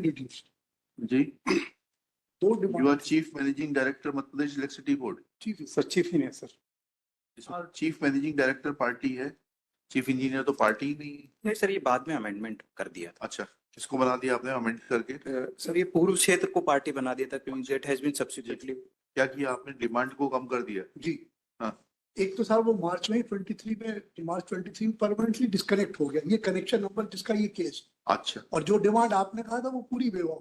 reduced. जी, दो you are demand Chief Managing Director Madhya Pradesh Electricity Board. Chief sir chief ही नहीं है sir. Chief managing director party है, chief engineer तो party ही नहीं है। नहीं सर, ये बाद में अमेंडमेंट कर दिया था। अच्छा, किसको बना दिया आपने अमेंड करके? सर ये पूर्व क्षेत्र को पार्टी बना दिया था क्योंकि दैट हैज बीन सब्सिक्वेंटली। क्या किया आपने? डिमांड को कम कर दिया। जी। हाँ। एक तो साहब वो मार्च 23 में परमानेंटली डिस्कनेक्ट हो गया, ये कनेक्शन नंबर जिसका ये केस। अच्छा, और जो डिमांड आपने कहा था वो पूरी बेवा।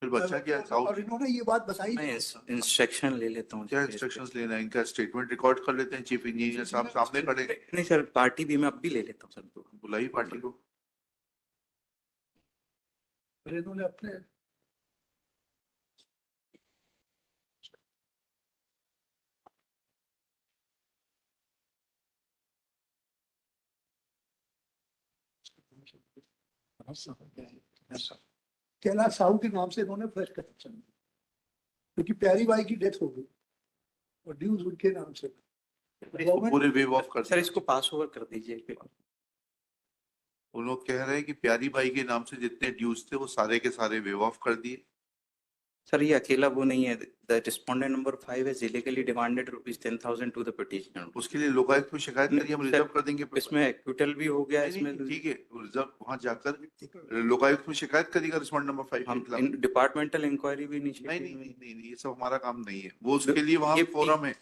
फिर बच्चा क्या? और इन्होंने ये बात बताई। मैं इंस्ट्रक्शन ले लेता हूँ। क्या इंस्ट्रक्शंस लेना है इनका? स्टेटमेंट रिकॉर्ड कर लेते हैं, चीफ इंजीनियर साहब सामने खड़े। नहीं सर, पार्टी भी मैं अब भी ले लेता हूँ सर। बुलाई पार्टी को। फिर इन्होंने अपने कैलाश साहू के नाम से इन्होंने फ्रेश कनेक्शन, क्योंकि प्यारी बाई की डेथ हो गई और ड्यूज उनके नाम से। पूरे वेव ऑफ कर सर इसको पास ओवर कर दीजिए। उन लोग कह रहे हैं कि प्यारी बाई के नाम से जितने ड्यूज थे वो सारे के सारे वेव ऑफ कर दिए। सर ये अकेला वो नहीं है। द रिस्पोंडेंट नंबर 5 है illegally demanded ₹10,000 to the petitioner. उसके लिए लोकायुक्त को शिकायत करिए, हम रिजर्व कर देंगे। इसमें एक्विटल भी हो गया। इसमें ठीक है, रिजर्व वहां जाकर लोकायुक्त में शिकायत करिएगा रिस्पोंडेंट नंबर 5 हम के खिलाफ। डिपार्टमेंट इंक्वायरी भी नहीं, ये सब हमारा काम नहीं है। वो उसके लिए वहाँ फोरम है।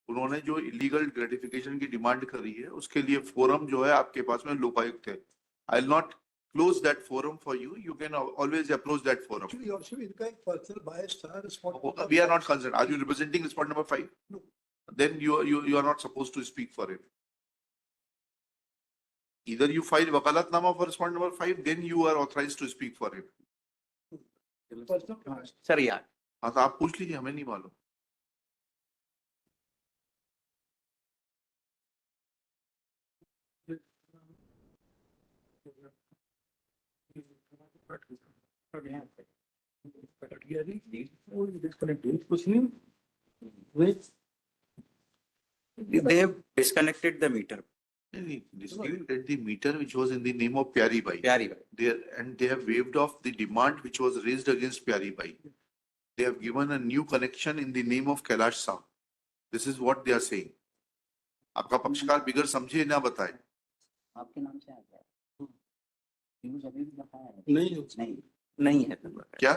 उन्होंने जो इलीगल ग्रेटिफिकेशन की डिमांड करी है उसके लिए फोरम जो है आपके पास में लोकायुक्त है। I will not close that forum for you. You can always approach that forum. Actually, also इनका एक personal bias था respond. We are not concerned. Are you representing respondent number 5? No. Then you are not supposed to speak for him. Either you file wakalatnama for respondent number 5, then you are authorized to speak for him. Personal bias. Sir यार हाँ तो आप पूछ लीजिए, हमें नहीं मालूम। they have disconnected the meter. Disconnected the meter which was in the name of Pyari Bai. प्यारी भाई And they have waived off the demand which was raised against Pyari Bai. They have given a new connection in the name of Kailash Sahu. This is what they are saying. आपका पक्षकार बिगर समझे ना बताए। आपके नाम से आ गया news अभी भी बताया है। नहीं है। क्या?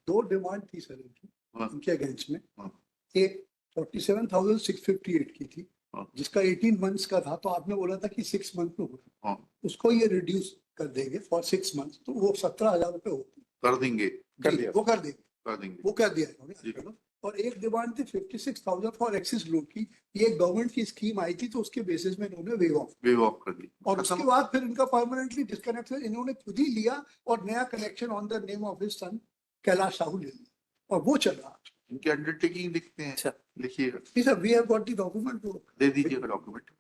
दो डिमांड थी सर इनके अगेंस्ट में। हाँ। एक 47,658 की थी, हाँ। जिसका 18 मंथ्स का था, तो आपने बोला था कि 6 मंथ में होगा। हाँ। उसको ये रिड्यूस कर देंगे फॉर 6 मंथ्स, तो वो 17,000 रुपए होती कर देंगे। वो कर देंगे। वो कर दिया इन्होंने। और एक डिमांड थी 56,000 फॉर एक्सिस लोन की। ये गवर्नमेंट की स्कीम आई थी, तो उसके बेसिस में इन्होंने वेव ऑफ कर दी। और उसके बाद फिर इनका परमानेंटली डिस्कनेक्ट इन्होंने खुद ही लिया और नया connection on the name of his son Kailash Sahu ले लिया और वो चल रहा। इनके अंडरटेकिंग लिखते हैं। अच्छा लिखिएगा। जी sir, we have got the document. दे दीजिएगा डॉक्यूमेंट।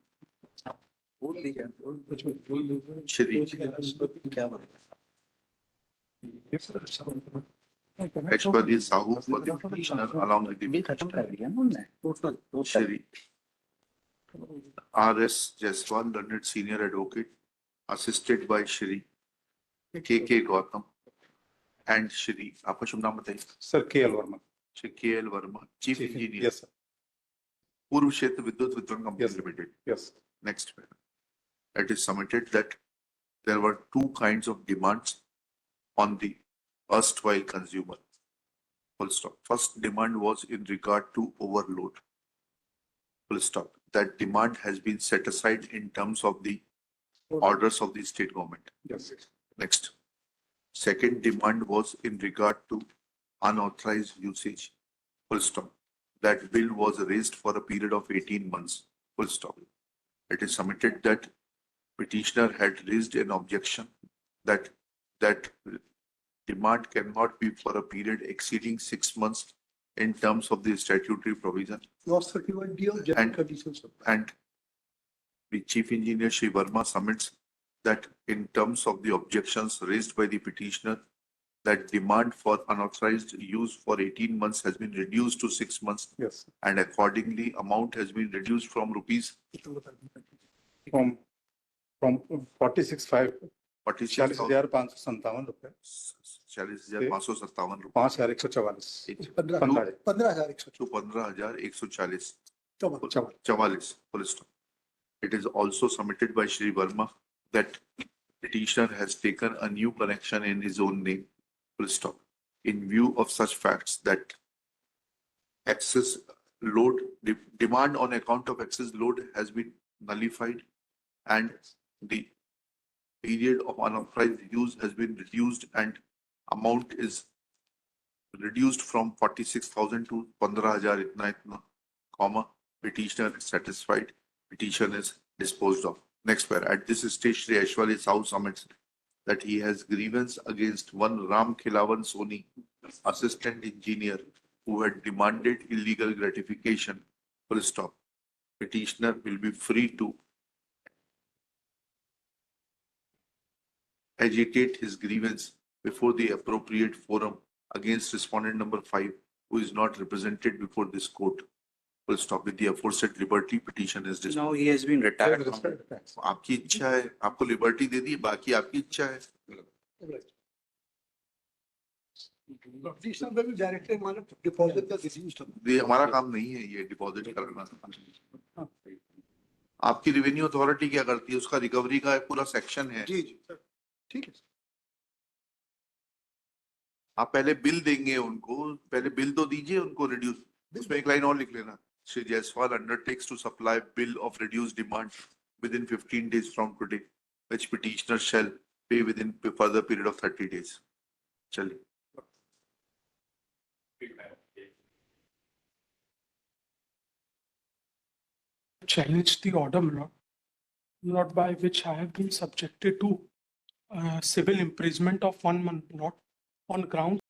बोल दीजिए श्री क्या बात Expert Sahu for the petitioner along with the खत्म कर दिया ना उन्होंने। Shri R.S. Jaiswal, learned senior advocate, assisted by Shri K.K. Gautam and Shri, आपका शुभ नाम बताइए। Sir KL Verma. Shri K.L. Verma, Chief Engineer, Yes sir. Purv Kshetra Vidyut Vitran Company Yes. Limited. Yes. Next, it is submitted that there were two kinds of demands on the erstwhile consumer. Full stop. First demand was in regard to overload. Full stop. That demand has been set aside in terms of the orders of the state government. Yes. Next. Second demand was in regard to unauthorized usage. Full stop. That bill was raised for a period of 18 months. Full stop. It is submitted that petitioner had raised an objection that demand cannot be for a period exceeding 6 months in terms of the statutory provision. Clause 31D of general conditions. And the chief engineer Shri Verma submits that in terms of the objections raised by the petitioner, that demand for unauthorized use for 18 months has been reduced to 6 months. Yes. And accordingly, amount has been reduced from rupees From 46,500 46,000 ₹46,557 40,557 रुपए 5,144. 15,144. to 15,144 चौवन. 44 full stop. It is also submitted by Shri Verma that petitioner has taken a new connection in his own name, full stop. In view of such facts that excess load, demand on account of excess load has been nullified and the period of unauthorized use has been reduced and amount is reduced from 46,000 to 15,000 itna, comma, petitioner is satisfied, petition is disposed of. Next pair, at this stage, Shri Aishwarya Sahu submits that he has grievance against one Ram Khilawan Soni, assistant engineer, who had demanded illegal gratification, full stop. Petitioner will be free to agitate his grievance before the appropriate forum against respondent number 5, who is not represented before this court. Full stop. With the aforesaid liberty, petition is disposed. Now he has been retired from आपकी इच्छा है, आपको liberty दे दी, बाकी आपकी इच्छा है. Petitioner will be directly माने deposit का reduced होगा. ये हमारा काम नहीं है, ये डिपॉजिट करना. आपकी रेवेन्यू अथॉरिटी क्या करती है? उसका रिकवरी का एक पूरा सेक्शन है. जी सर, ठीक है. आप पहले बिल देंगे उनको, पहले बिल तो दीजिए उनको रिड्यूस. उसमें एक लाइन और लिख लेना. Shri Jaiswal undertakes to supply bill of reduced demand within 15 days from today, which petitioner shall pay within further period of 30 days. चलिए. Challenge the order, my lord, not by which I have been subjected to civil imprisonment of 1 month, not on grounds